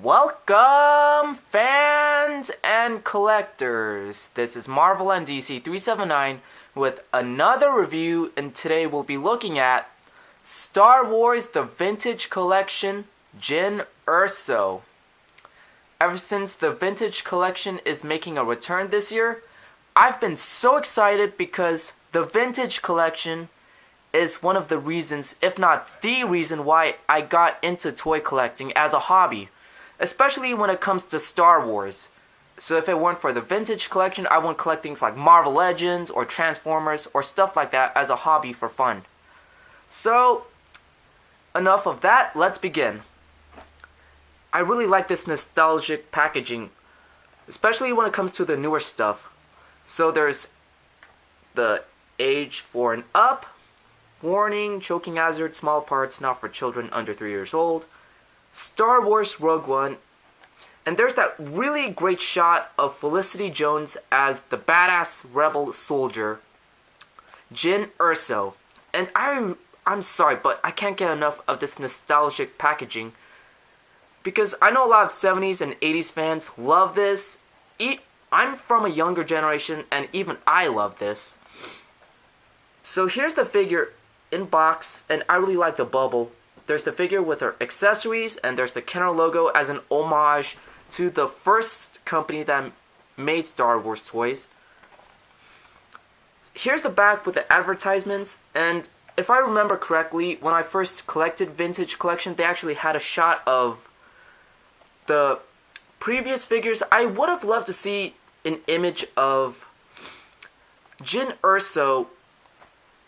Welcome, fans and collectors. This is Marvel and DC 379 with another review, and today we'll be looking at Star Wars The Vintage Collection, Jyn Erso. Ever since the Vintage Collection is making a return this year, I've been so excited because the Vintage Collection is one of the reasons, if not the reason, why I got into toy collecting as a hobby, especially when it comes to Star Wars. So if it weren't for the Vintage Collection, I wouldn't collect things like Marvel Legends or Transformers or stuff like that as a hobby for fun. So, enough of that, let's begin. I really like this nostalgic packaging, especially when it comes to the newer stuff. So there's the age 4 and up, warning, choking hazard, small parts not for children under 3 years old, Star Wars Rogue One, and there's that really great shot of Felicity Jones as the badass rebel soldier, Jyn Erso. And I'm sorry, but I can't get enough of this nostalgic packaging, because I know a lot of 70s and 80s fans love this. I'm from a younger generation, and even I love this. So here's the figure in box, and I really like the bubble. There's the figure with her accessories, and there's the Kenner logo as an homage to the first company that made Star Wars toys. Here's the back with the advertisements, and if I remember correctly, when I first collected Vintage Collection, they actually had a shot of the previous figures. I would have loved to see an image of Jyn Erso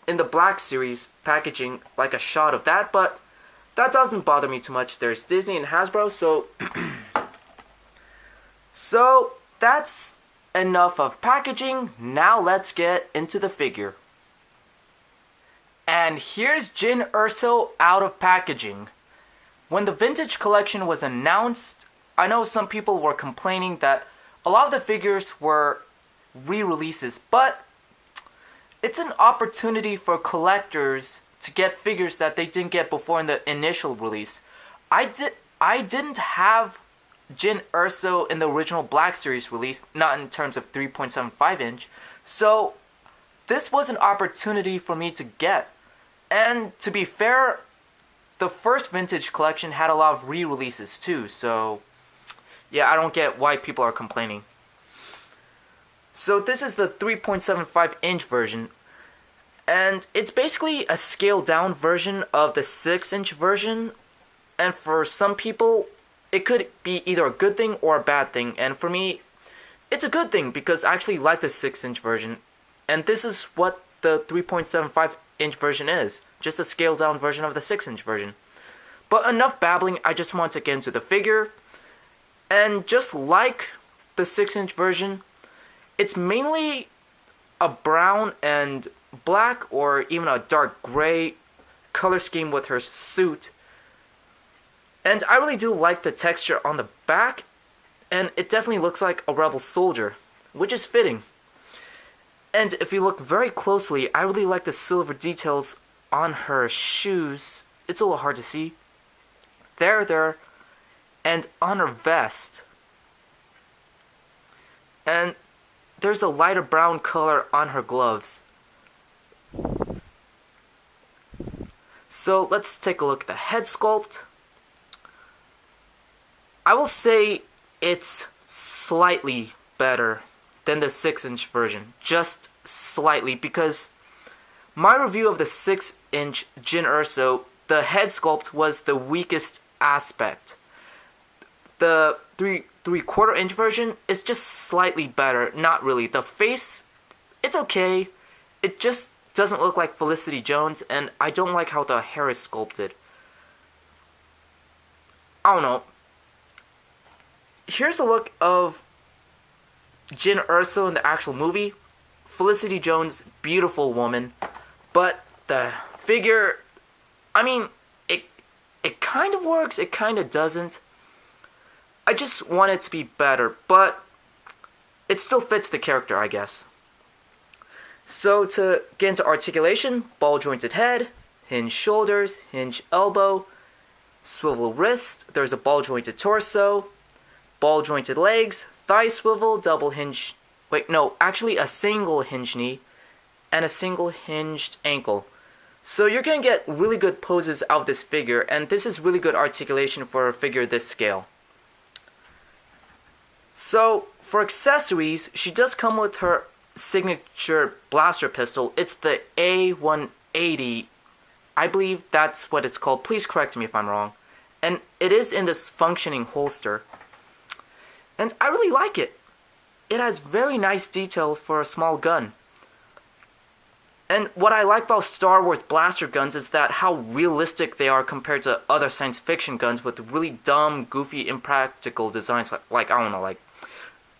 in the Black Series packaging, like a shot of that, but that doesn't bother me too much. There's Disney and Hasbro, so that's enough of packaging. Now let's get into the figure. And here's Jyn Erso out of packaging. When the Vintage Collection was announced, I know some people were complaining that a lot of the figures were re-releases, but it's an opportunity for collectors to get figures that they didn't get before in the initial release. I didn't have Jyn Erso in the original Black Series release, not in terms of 3.75 inch, so this was an opportunity for me to get. And to be fair, the first Vintage Collection had a lot of re-releases too, so yeah, I don't get why people are complaining. So this is the 3.75 inch version, and it's basically a scaled down version of the 6 inch version, and for some people it could be either a good thing or a bad thing, and for me it's a good thing because I actually like the 6 inch version, and this is what the 3.75 inch version is, just a scaled down version of the 6 inch version. But enough babbling, I just want to get into the figure. And just like the 6 inch version, it's mainly a brown and black or even a dark gray color scheme with her suit. And I really do like the texture on the back, and it definitely looks like a rebel soldier, which is fitting. And if you look very closely, I really like the silver details on her shoes. It's a little hard to see. There. And on her vest. And there's a lighter brown color on her gloves. So let's take a look at the head sculpt. I will say it's slightly better than the 6 inch version. Just slightly, because my review of the 6 inch Jyn Erso, the head sculpt was the weakest aspect. The 3/4 inch version is just slightly better. Not really. The face, it's okay. It just doesn't look like Felicity Jones, and I don't like how the hair is sculpted. I don't know. Here's a look of Jyn Erso in the actual movie. Felicity Jones, beautiful woman, but the figure, I mean, it kind of works, it kind of doesn't. I just want it to be better, but it still fits the character, I guess. So to get into articulation, ball jointed head, hinge shoulders, hinge elbow, swivel wrist, there's a ball jointed torso, ball jointed legs, thigh swivel, double hinge, wait no, actually a single hinge knee, and a single hinged ankle. So you're going to get really good poses out of this figure, and this is really good articulation for a figure this scale. So for accessories, she does come with her signature blaster pistol. It's the A180. I believe that's what it's called. Please correct me if I'm wrong. And it is in this functioning holster. And I really like it. It has very nice detail for a small gun. And what I like about Star Wars blaster guns is that how realistic they are compared to other science fiction guns with really dumb, goofy, impractical designs. Like I don't know, like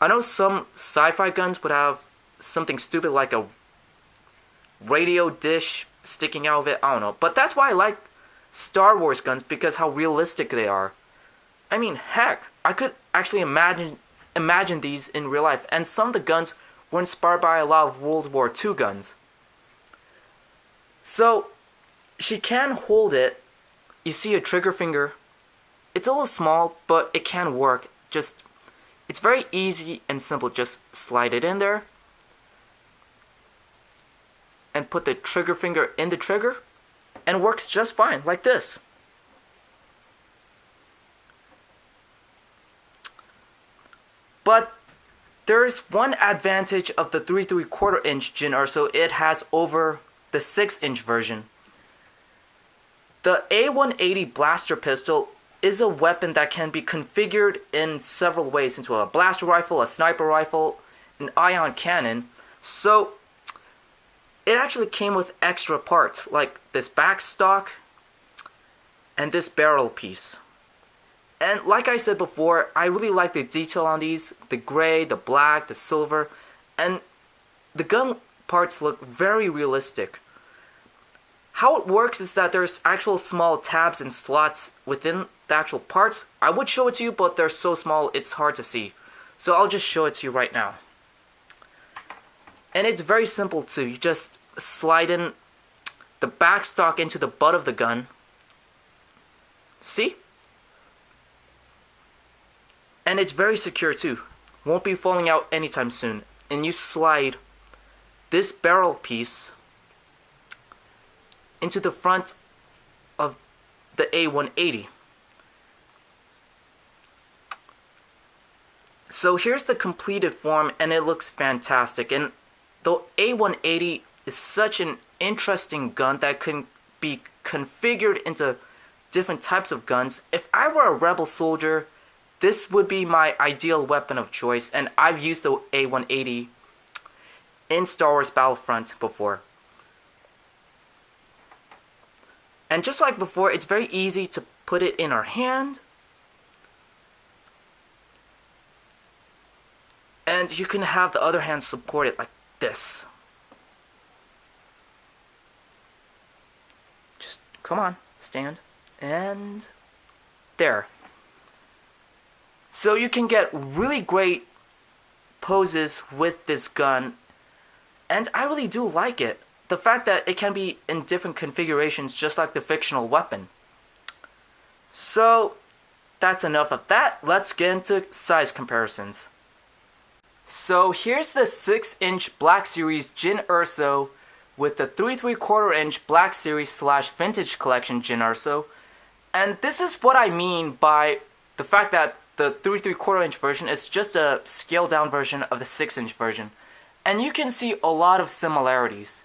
I know some sci-fi guns would have something stupid like a radio dish sticking out of it. I don't know, but that's why I like Star Wars guns, because how realistic they are. I mean, heck, I could actually imagine these in real life, and some of the guns were inspired by a lot of World War II guns. So, she can hold it. You see a trigger finger. It's a little small, but it can work. It's very easy and simple. Just slide it in there. And put the trigger finger in the trigger. And it works just fine, like this. But there's one advantage of the 3 3/4 inch Jyn Erso it has over the 6-inch version. The A180 blaster pistol is a weapon that can be configured in several ways into a blaster rifle, a sniper rifle, an ion cannon. So it actually came with extra parts like this backstock and this barrel piece. And like I said before, I really like the detail on these, the gray, the black, the silver, and the gun parts look very realistic. How it works is that there's actual small tabs and slots within the actual parts. I would show it to you, but they're so small it's hard to see. So I'll just show it to you right now. And it's very simple too. You just slide in the backstock into the butt of the gun. See? And it's very secure too. Won't be falling out anytime soon. And you slide this barrel piece into the front of the A180. So here's the completed form, and it looks fantastic. And the A180 is such an interesting gun that can be configured into different types of guns. If I were a rebel soldier, this would be my ideal weapon of choice, and I've used the A180 in Star Wars Battlefront before. And just like before, it's very easy to put it in our hand. And you can have the other hand support it like this. Just, come on, stand. And there. So you can get really great poses with this gun. And I really do like it. The fact that it can be in different configurations just like the fictional weapon. So that's enough of that. Let's get into size comparisons. So here's the 6-inch Black Series Jyn Erso with the 3 3/4 inch Black Series / Vintage Collection Jyn Erso. And this is what I mean by the fact that the 3 3/4 inch version is just a scaled down version of the 6-inch version. And you can see a lot of similarities.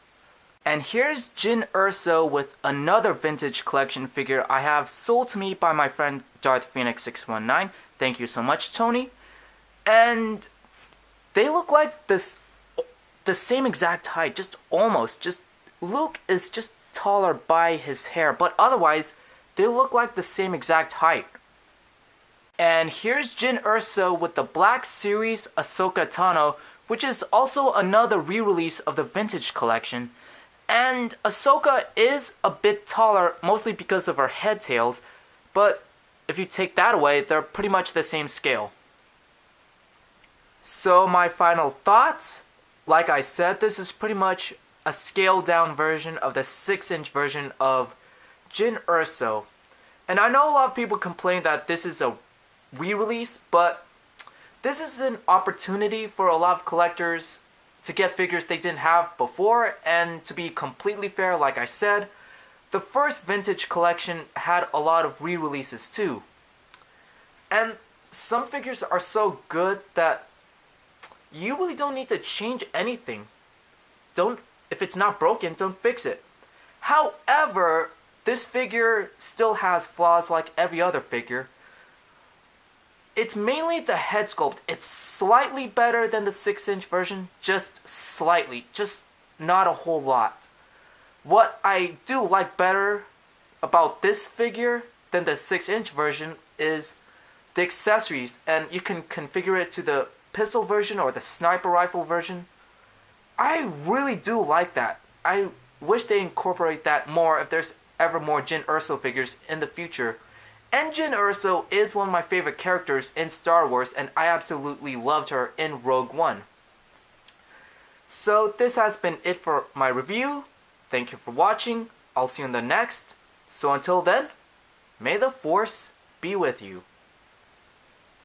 And here's Jyn Erso with another Vintage Collection figure I have sold to me by my friend Darth Phoenix 619. Thank you so much, Tony. And they look like the same exact height, just almost. Just Luke is just taller by his hair, but otherwise they look like the same exact height. And here's Jyn Erso with the Black Series Ahsoka Tano, which is also another re-release of the Vintage Collection. And Ahsoka is a bit taller, mostly because of her head tails, but if you take that away, they're pretty much the same scale. So my final thoughts, like I said, this is pretty much a scaled down version of the 6-inch version of Jyn Erso. And I know a lot of people complain that this is a re-release, but this is an opportunity for a lot of collectors to get figures they didn't have before. And to be completely fair, like I said, the first vintage collection had a lot of re-releases too. And some figures are so good that you really don't need to change anything. If it's not broken, don't fix it. However, this figure still has flaws like every other figure. It's mainly the head sculpt. It's slightly better than the 6-inch version, just slightly, just not a whole lot. What I do like better about this figure than the 6-inch version is the accessories, and you can configure it to the pistol version or the sniper rifle version. I really do like that. I wish they incorporate that more if there's ever more Jyn Erso figures in the future. And Jyn Erso is one of my favorite characters in Star Wars, and I absolutely loved her in Rogue One. So this has been it for my review. Thank you for watching. I'll see you in the next. So until then, may the Force be with you.